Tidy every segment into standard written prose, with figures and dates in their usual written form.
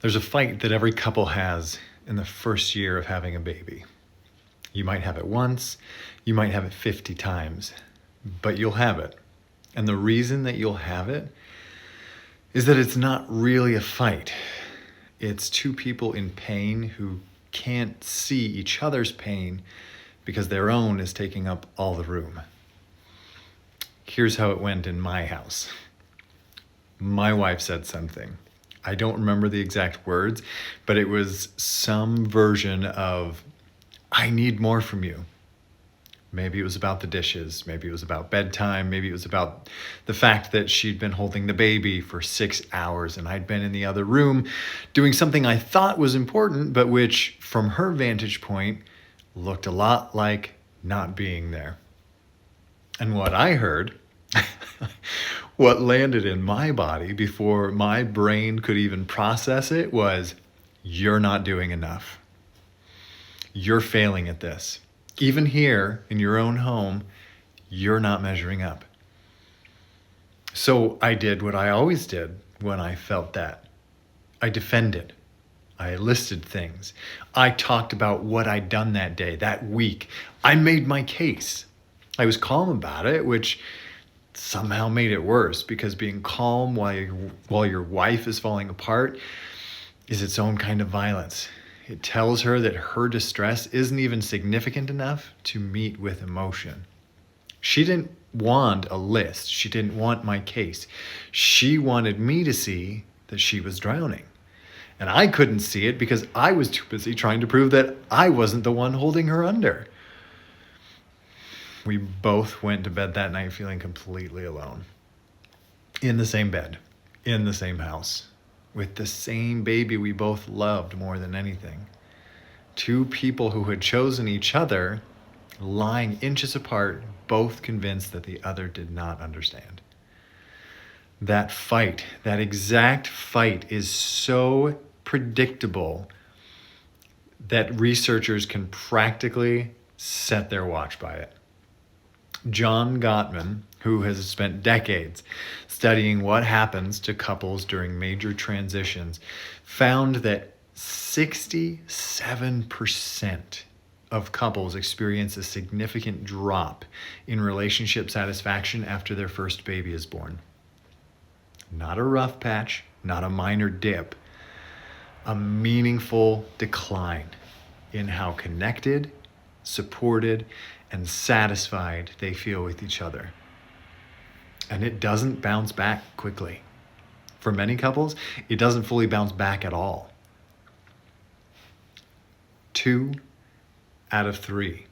There's a fight that every couple has in the first year of having a baby. You might have it once, you might have it 50 times, but you'll have it. And the reason that you'll have it is that it's not really a fight. It's two people in pain who can't see each other's pain because their own is taking up all the room. Here's how it went in my house. My wife said something. I don't remember the exact words, but it was some version of, I need more from you. Maybe it was about the dishes. Maybe it was about bedtime. Maybe it was about the fact that she'd been holding the baby for 6 hours and I'd been in the other room doing something I thought was important, but which, from her vantage point, looked a lot like not being there. And what I heard, what landed in my body before my brain could even process it was, you're not doing enough. You're failing at this. Even here in your own home, you're not measuring up. So I did what I always did when I felt that. I defended. I listed things. I talked about what I'd done that day, that week. I made my case. I was calm about it, which somehow made it worse because being calm while your wife is falling apart is its own kind of violence. It tells her that her distress isn't even significant enough to meet with emotion. She didn't want a list. She didn't want my case. She wanted me to see that she was drowning. And I couldn't see it because I was too busy trying to prove that I wasn't the one holding her under. We both went to bed that night feeling completely alone. In the same bed, in the same house, with the same baby we both loved more than anything. Two people who had chosen each other, lying inches apart, both convinced that the other did not understand. That fight, that exact fight, is so predictable that researchers can practically set their watch by it. John Gottman, who has spent decades studying what happens to couples during major transitions, found that 67% of couples experience a significant drop in relationship satisfaction after their first baby is born. Not a rough patch, not a minor dip, a meaningful decline in how connected, supported, and satisfied they feel with each other. And it doesn't bounce back quickly. For many couples, it doesn't fully bounce back at all. 2 out of 3.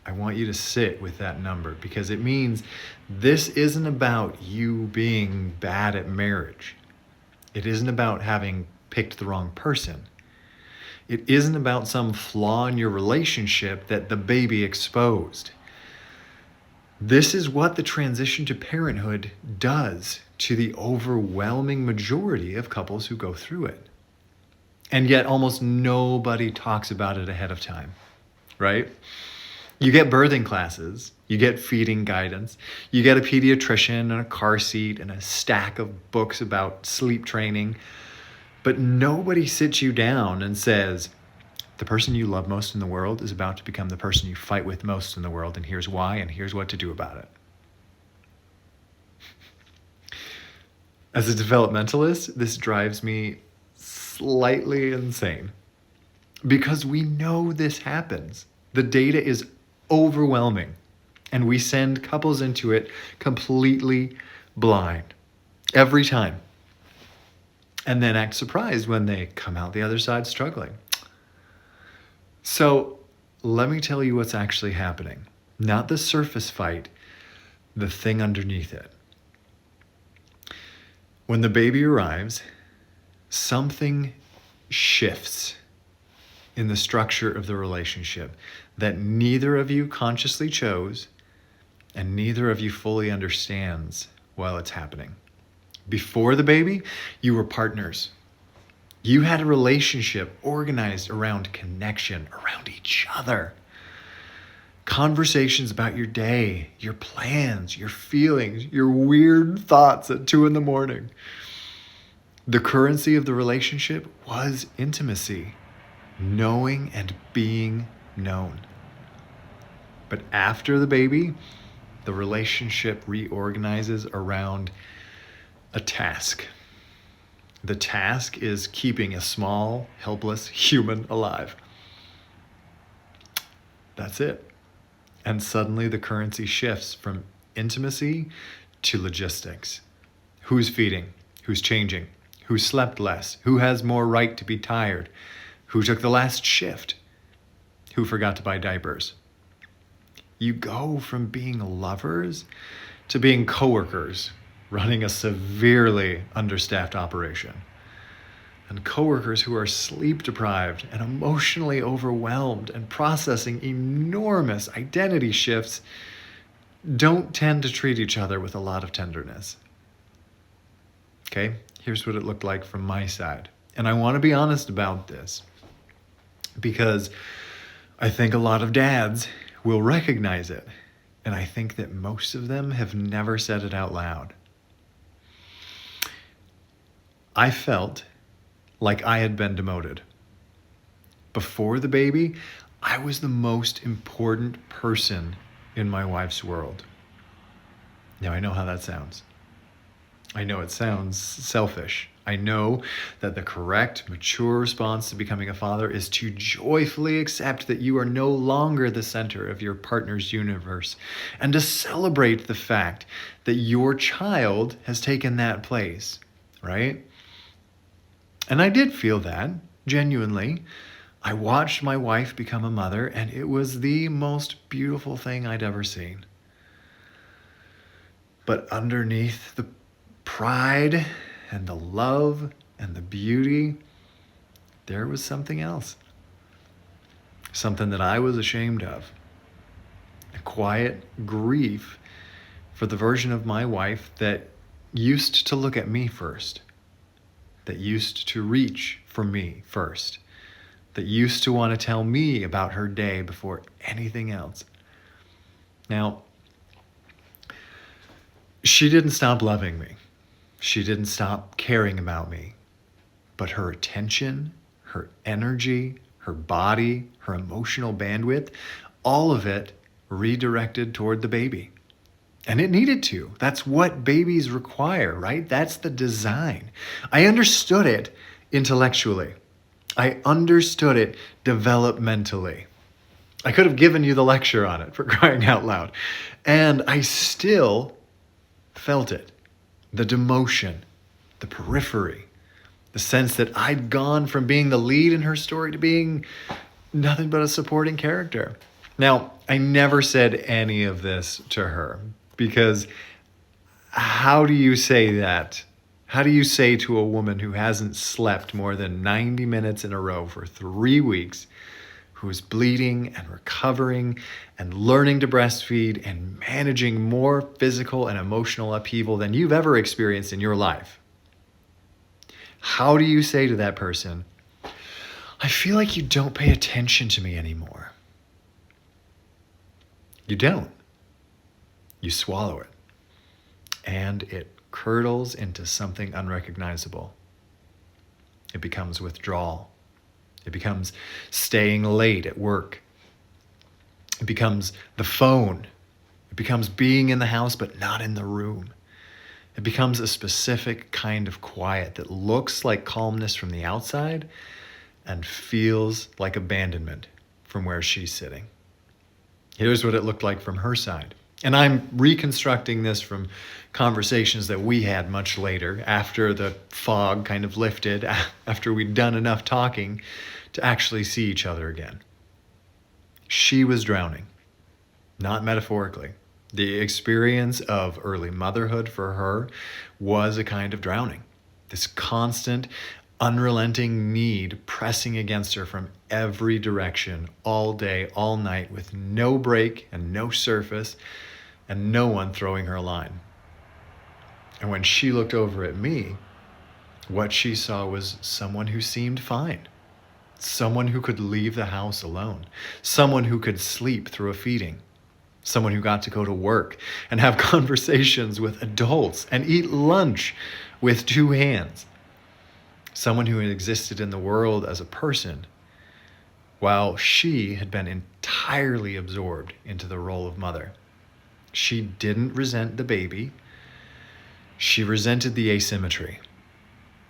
I want you to sit with that number because it means this isn't about you being bad at marriage. It isn't about having picked the wrong person. It isn't about some flaw in your relationship that the baby exposed. This is what the transition to parenthood does to the overwhelming majority of couples who go through it. And yet almost nobody talks about it ahead of time, right? You get birthing classes, you get feeding guidance, you get a pediatrician and a car seat and a stack of books about sleep training, but nobody sits you down and says, the person you love most in the world is about to become the person you fight with most in the world, and here's why, and here's what to do about it. As a developmentalist, this drives me slightly insane because we know this happens. The data is overwhelming, and we send couples into it completely blind every time, and then act surprised when they come out the other side struggling. So let me tell you what's actually happening. Not the surface fight, the thing underneath it. When the baby arrives, something shifts in the structure of the relationship that neither of you consciously chose and neither of you fully understands while it's happening. Before the baby, you were partners. You had a relationship organized around connection, around each other. Conversations about your day, your plans, your feelings, your weird thoughts at 2 a.m. The currency of the relationship was intimacy, knowing and being known. But after the baby, the relationship reorganizes around a task. The task is keeping a small, helpless human alive. That's it. And suddenly the currency shifts from intimacy to logistics. Who's feeding? Who's changing? Who slept less? Who has more right to be tired? Who took the last shift? Who forgot to buy diapers? You go from being lovers to being coworkers running a severely understaffed operation. And coworkers who are sleep deprived and emotionally overwhelmed and processing enormous identity shifts don't tend to treat each other with a lot of tenderness. Okay, here's what it looked like from my side. And I want to be honest about this because I think a lot of dads will recognize it. And I think that most of them have never said it out loud. I felt like I had been demoted. Before the baby, I was the most important person in my wife's world. Now, I know how that sounds. I know it sounds selfish. I know that the correct, mature response to becoming a father is to joyfully accept that you are no longer the center of your partner's universe and to celebrate the fact that your child has taken that place, right? And I did feel that, genuinely. I watched my wife become a mother, and it was the most beautiful thing I'd ever seen. But underneath the pride and the love and the beauty, there was something else. Something that I was ashamed of. A quiet grief for the version of my wife that used to look at me first, that used to reach for me first, that used to want to tell me about her day before anything else. Now, she didn't stop loving me. She didn't stop caring about me. But her attention, her energy, her body, her emotional bandwidth, all of it redirected toward the baby. And it needed to. That's what babies require, right? That's the design. I understood it intellectually. I understood it developmentally. I could have given you the lecture on it, for crying out loud. And I still felt it. The demotion, the periphery, the sense that I'd gone from being the lead in her story to being nothing but a supporting character. Now, I never said any of this to her because how do you say that? How do you say to a woman who hasn't slept more than 90 minutes in a row for 3 weeks, who is bleeding and recovering and learning to breastfeed and managing more physical and emotional upheaval than you've ever experienced in your life? How do you say to that person, I feel like you don't pay attention to me anymore? You don't. You swallow it. And it curdles into something unrecognizable. It becomes withdrawal. It becomes staying late at work. It becomes the phone. It becomes being in the house but not in the room. It becomes a specific kind of quiet that looks like calmness from the outside and feels like abandonment from where she's sitting. Here's what it looked like from her side. And I'm reconstructing this from conversations that we had much later, after the fog kind of lifted, after we'd done enough talking to actually see each other again. She was drowning, not metaphorically. The experience of early motherhood for her was a kind of drowning. This constant, unrelenting need pressing against her from every direction, all day, all night, with no break and no surface, and no one throwing her a line. And when she looked over at me, what she saw was someone who seemed fine. Someone who could leave the house alone. Someone who could sleep through a feeding. Someone who got to go to work and have conversations with adults and eat lunch with 2 hands. someone who had existed in the world as a person, while she had been entirely absorbed into the role of mother. She didn't resent the baby. She resented the asymmetry.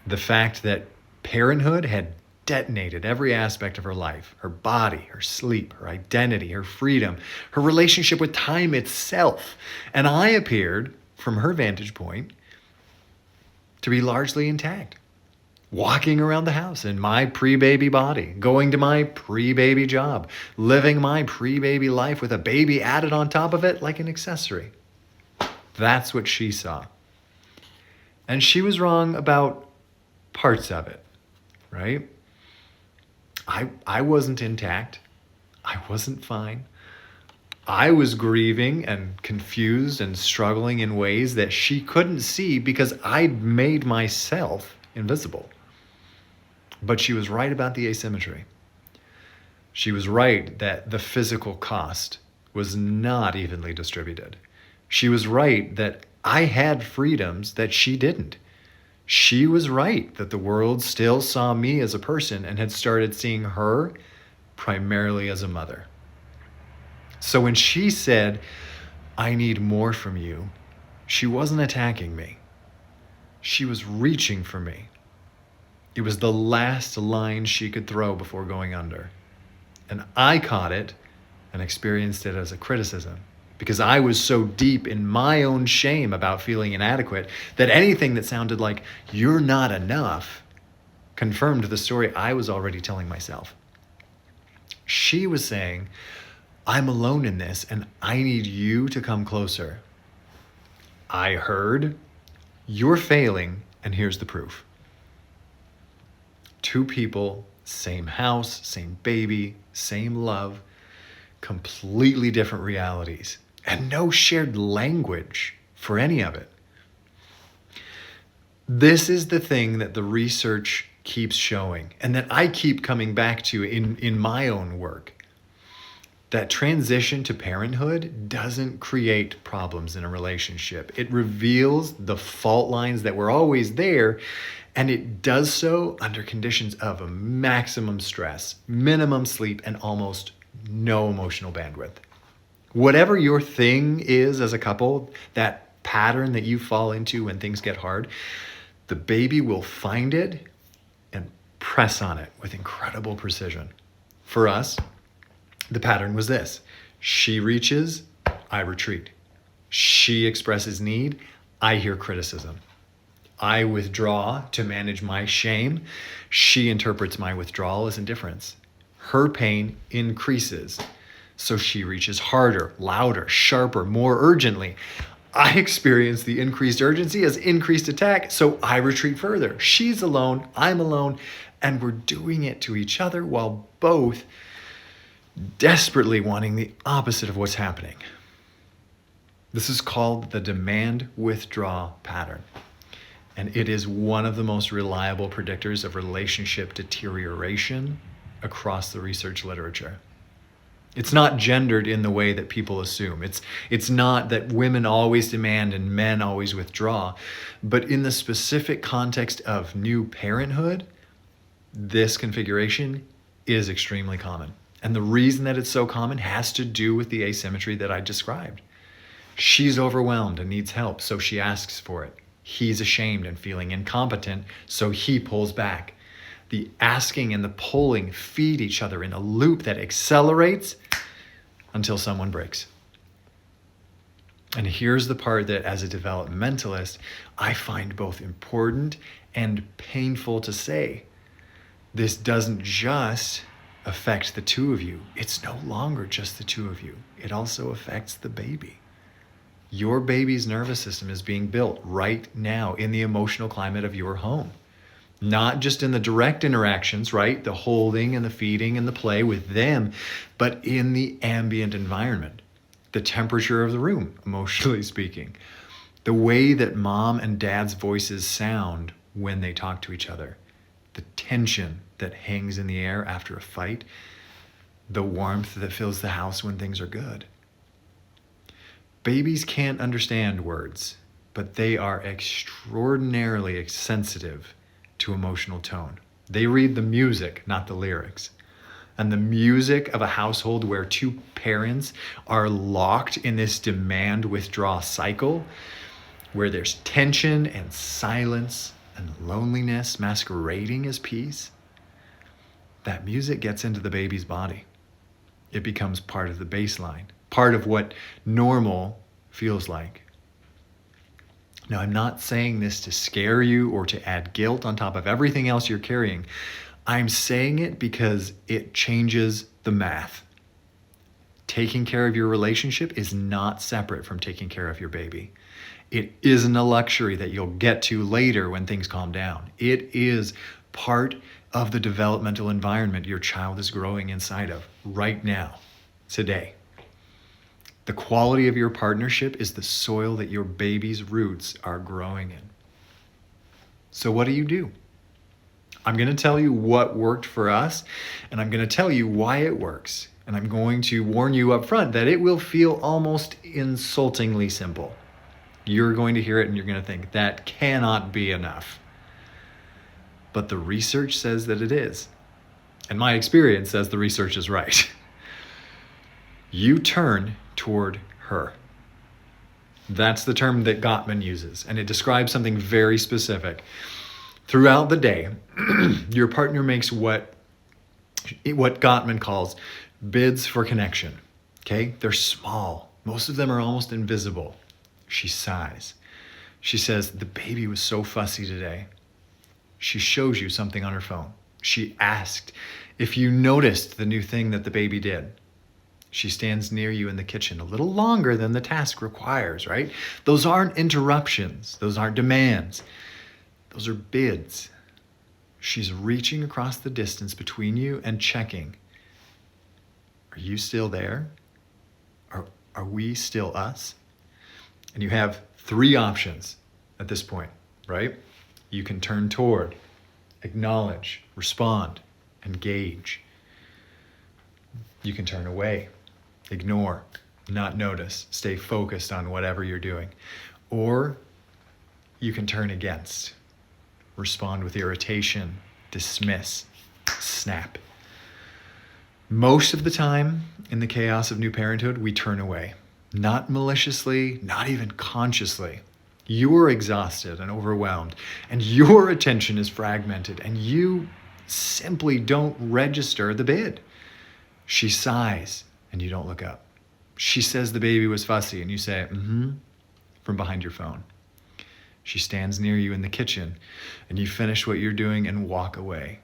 The fact that parenthood had detonated every aspect of her life, her body, her sleep, her identity, her freedom, her relationship with time itself. And I appeared, from her vantage point, to be largely intact. Walking around the house in my pre-baby body, going to my pre-baby job, living my pre-baby life with a baby added on top of it like an accessory. That's what she saw. And she was wrong about parts of it, right? I wasn't intact. I wasn't fine. I was grieving and confused and struggling in ways that she couldn't see because I'd made myself invisible. But she was right about the asymmetry. She was right that the physical cost was not evenly distributed. She was right that I had freedoms that she didn't. She was right that the world still saw me as a person and had started seeing her primarily as a mother. So when she said, "I need more from you," she wasn't attacking me. She was reaching for me. It was the last line she could throw before going under. And I caught it and experienced it as a criticism because I was so deep in my own shame about feeling inadequate that anything that sounded like "you're not enough" confirmed the story I was already telling myself. She was saying, "I'm alone in this and I need you to come closer." I heard, "You're failing and here's the proof." Two people, same house, same baby, same love, completely different realities, and no shared language for any of it. This is the thing that the research keeps showing, and that I keep coming back to in my own work. That transition to parenthood doesn't create problems in a relationship. It reveals the fault lines that were always there, and it does so under conditions of maximum stress, minimum sleep, and almost no emotional bandwidth. Whatever your thing is as a couple, that pattern that you fall into when things get hard, the baby will find it and press on it with incredible precision. For us, the pattern was this: she reaches, I retreat. She expresses need, I hear criticism. I withdraw to manage my shame. She interprets my withdrawal as indifference. Her pain increases, so she reaches harder, louder, sharper, more urgently. I experience the increased urgency as increased attack, so I retreat further. She's alone, I'm alone, and we're doing it to each other while both desperately wanting the opposite of what's happening. This is called the demand-withdraw pattern. And it is one of the most reliable predictors of relationship deterioration across the research literature. It's not gendered in the way that people assume. It's not that women always demand and men always withdraw. But in the specific context of new parenthood, this configuration is extremely common. And the reason that it's so common has to do with the asymmetry that I described. She's overwhelmed and needs help, so she asks for it. He's ashamed and feeling incompetent, so he pulls back. The asking and the pulling feed each other in a loop that accelerates until someone breaks. And here's the part that, as a developmentalist, I find both important and painful to say. This doesn't just affect the two of you. It's no longer just the two of you. It also affects the baby. Your baby's nervous system is being built right now in the emotional climate of your home. Not just in the direct interactions, right? The holding and the feeding and the play with them, but in the ambient environment. The temperature of the room, emotionally speaking. The way that mom and dad's voices sound when they talk to each other. The tension that hangs in the air after a fight. The warmth that fills the house when things are good. Babies can't understand words, but they are extraordinarily sensitive to emotional tone. They read the music, not the lyrics. And the music of a household where two parents are locked in this demand-withdraw cycle, where there's tension and silence and loneliness masquerading as peace, that music gets into the baby's body. It becomes part of the baseline, part of what normal feels like. Now, I'm not saying this to scare you or to add guilt on top of everything else you're carrying. I'm saying it because it changes the math. Taking care of your relationship is not separate from taking care of your baby. It isn't a luxury that you'll get to later when things calm down. It is part of the developmental environment your child is growing inside of right now, today. The quality of your partnership is the soil that your baby's roots are growing in. So what do? I'm going to tell you what worked for us, and I'm going to tell you why it works. And I'm going to warn you up front that it will feel almost insultingly simple. You're going to hear it and you're going to think, that cannot be enough. But the research says that it is. And my experience says the research is right. You turn toward her. That's the term that Gottman uses, and it describes something very specific. Throughout the day, your partner makes what Gottman calls bids for connection. Okay? They're small. Most of them are almost invisible. She sighs. She says, the baby was so fussy today. She shows you something on her phone. She asked if you noticed the new thing that the baby did. She stands near you in the kitchen a little longer than the task requires, right? Those aren't interruptions. Those aren't demands. Those are bids. She's reaching across the distance between you and checking. Are you still there? Are we still us? And you have 3 options at this point, right? You can turn toward, acknowledge, respond, engage. You can turn away, ignore, not notice, stay focused on whatever you're doing. Or you can turn against, respond with irritation, dismiss, snap. Most of the time in the chaos of new parenthood, we turn away. Not maliciously, not even consciously. You're exhausted and overwhelmed, and your attention is fragmented, and you simply don't register the bid. She sighs, and you don't look up. She says the baby was fussy, and you say, from behind your phone. She stands near you in the kitchen, and you finish what you're doing and walk away.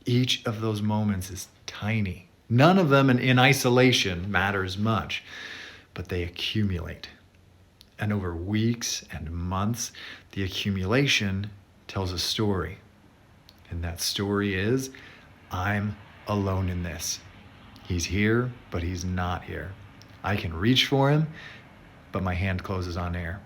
Each of those moments is tiny. None of them in isolation matters much, but they accumulate. And over weeks and months, the accumulation tells a story. And that story is, I'm alone in this. He's here, but he's not here. I can reach for him, but my hand closes on air.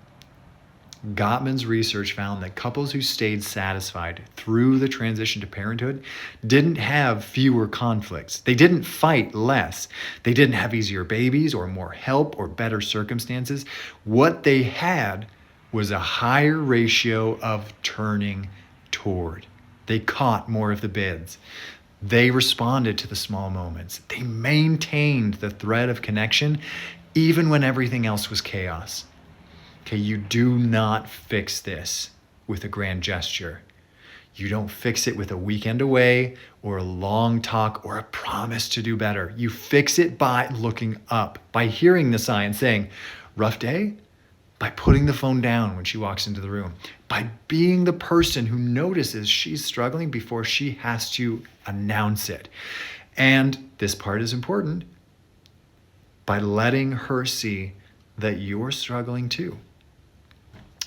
Gottman's research found that couples who stayed satisfied through the transition to parenthood didn't have fewer conflicts. They didn't fight less. They didn't have easier babies or more help or better circumstances. What they had was a higher ratio of turning toward. They caught more of the bids. They responded to the small moments. They maintained the thread of connection even when everything else was chaos. Okay, you do not fix this with a grand gesture. You don't fix it with a weekend away or a long talk or a promise to do better. You fix it by looking up, by hearing the sign saying, rough day? By putting the phone down when she walks into the room, by being the person who notices she's struggling before she has to announce it. And this part is important, by letting her see that you're struggling too.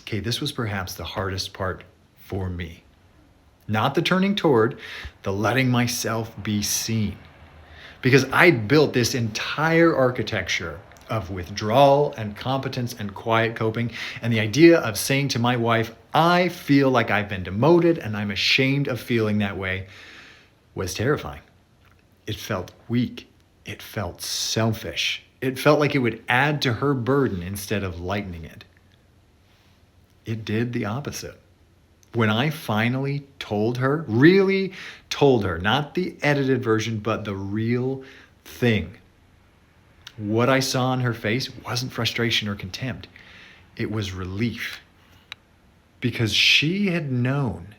Okay, this was perhaps the hardest part for me. Not the turning toward, the letting myself be seen. Because I'd built this entire architecture of withdrawal and competence and quiet coping, and the idea of saying to my wife, I feel like I've been demoted and I'm ashamed of feeling that way, was terrifying. It felt weak. It felt selfish. It felt like it would add to her burden instead of lightening it. It did the opposite. When I finally told her, really told her, not the edited version, but the real thing, what I saw on her face wasn't frustration or contempt. It was relief. Because she had known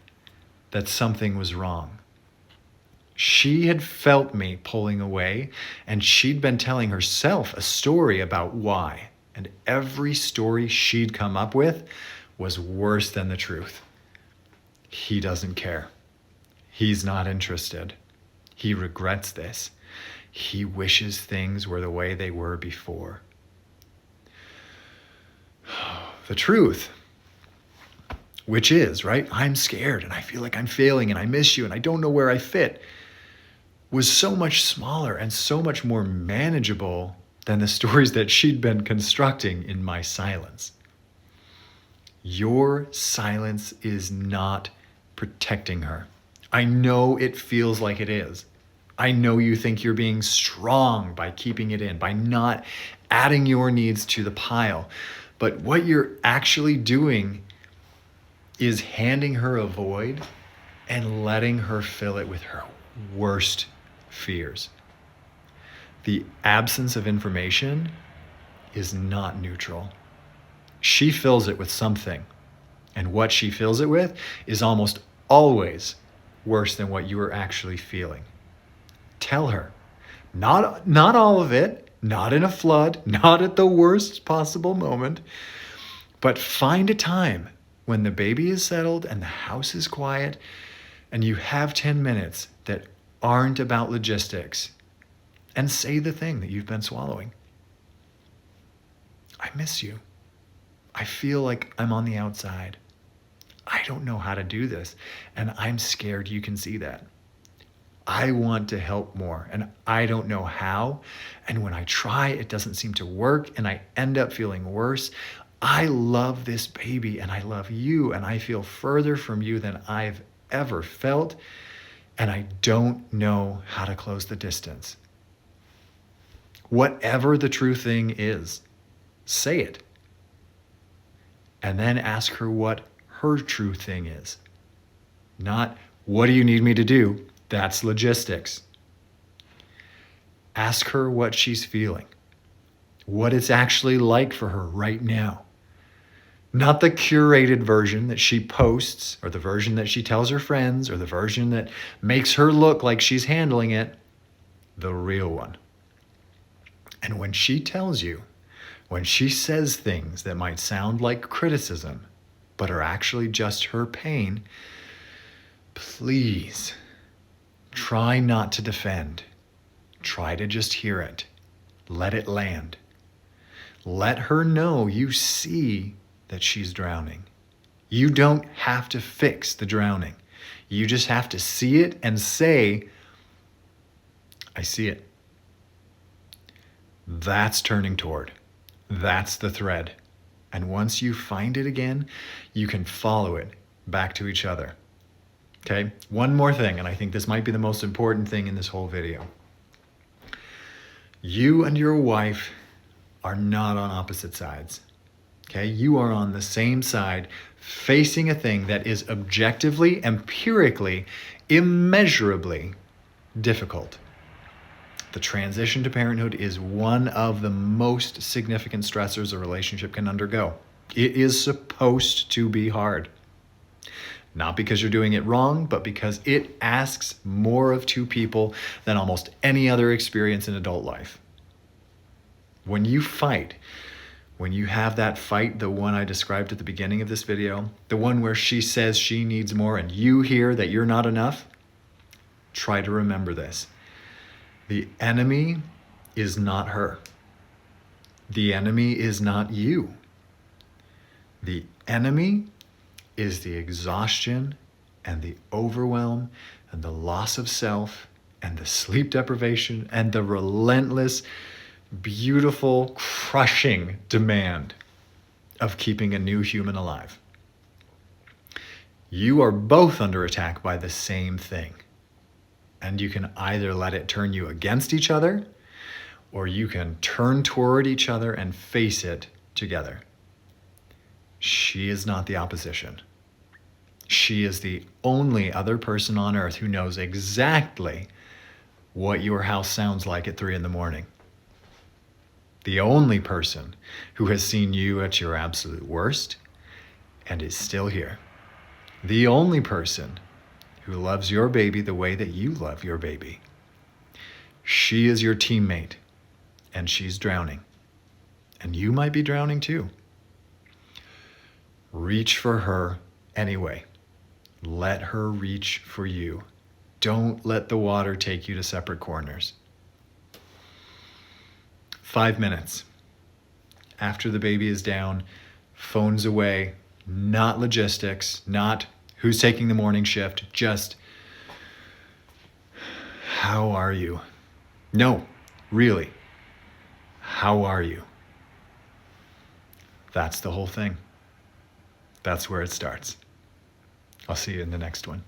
that something was wrong. She had felt me pulling away, and she'd been telling herself a story about why. And every story she'd come up with was worse than the truth. He doesn't care. He's not interested. He regrets this. He wishes things were the way they were before. The truth, which is, right, I'm scared and I feel like I'm failing and I miss you and I don't know where I fit, was so much smaller and so much more manageable than the stories that she'd been constructing in my silence. Your silence is not protecting her. I know it feels like it is. I know you think you're being strong by keeping it in, by not adding your needs to the pile. But what you're actually doing is handing her a void and letting her fill it with her worst fears. The absence of information is not neutral. She fills it with something, and what she fills it with is almost always worse than what you are actually feeling. Tell her, not all of it, not in a flood, not at the worst possible moment, but find a time when the baby is settled and the house is quiet and you have 10 minutes that aren't about logistics, and say the thing that you've been swallowing. I miss you. I feel like I'm on the outside. I don't know how to do this, and I'm scared you can see that. I want to help more, and I don't know how. And when I try, it doesn't seem to work, and I end up feeling worse. I love this baby, and I love you, and I feel further from you than I've ever felt, and I don't know how to close the distance. Whatever the true thing is, say it. And then ask her what her true thing is. Not, what do you need me to do? That's logistics. Ask her what she's feeling, what it's actually like for her right now. Not the curated version that she posts, or the version that she tells her friends, or the version that makes her look like she's handling it. The real one. And when she tells you, when she says things that might sound like criticism, but are actually just her pain, please try not to defend. Try to just hear it. Let it land. Let her know you see that she's drowning. You don't have to fix the drowning. You just have to see it and say, I see it. That's turning toward. That's the thread. And once you find it again, you can follow it back to each other. Okay? One more thing, and I think this might be the most important thing in this whole video. You and your wife are not on opposite sides. Okay? You are on the same side, facing a thing that is objectively, empirically, immeasurably difficult. The transition to parenthood is one of the most significant stressors a relationship can undergo. It is supposed to be hard. Not because you're doing it wrong, but because it asks more of two people than almost any other experience in adult life. When you fight, when you have that fight, the one I described at the beginning of this video, the one where she says she needs more and you hear that you're not enough, try to remember this. The enemy is not her. The enemy is not you. The enemy is the exhaustion and the overwhelm and the loss of self and the sleep deprivation and the relentless, beautiful, crushing demand of keeping a new human alive. You are both under attack by the same thing. And you can either let it turn you against each other, or you can turn toward each other and face it together. She is not the opposition. She is the only other person on earth who knows exactly what your house sounds like at 3 in the morning. The only person who has seen you at your absolute worst and is still here. The only person who loves your baby the way that you love your baby. She is your teammate, and she's drowning. And you might be drowning too. Reach for her anyway. Let her reach for you. Don't let the water take you to separate corners. 5 minutes. After the baby is down, phones away, not logistics, not who's taking the morning shift, just how are you? No, really, how are you? That's the whole thing. That's where it starts. I'll see you in the next one.